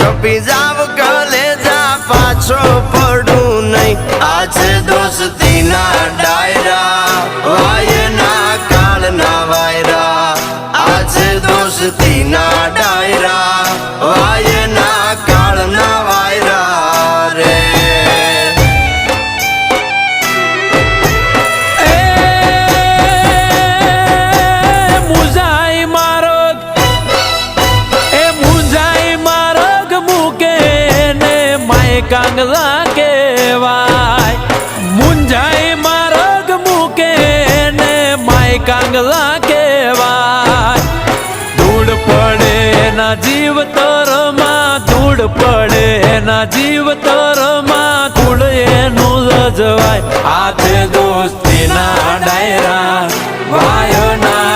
કપી જાવ કલેજા પાછો પડું નહીં આજે દોસ્તી ના ડાયરા વાયના કાળના વાયરા આજે દોસ્તી ના ડાયરા વાયના કાળના વાયરા રે કાંગલા કેવાય મુંજાઈ મારગ મૂકે ને માય કાંગલા કેવાય ધૂળ પડે એના જીવ તરમાં ધૂળ પડે એના જીવ તરમાં ધૂળ એનું લજવાય આજે દોસ્તી ના ડાયરા વાયના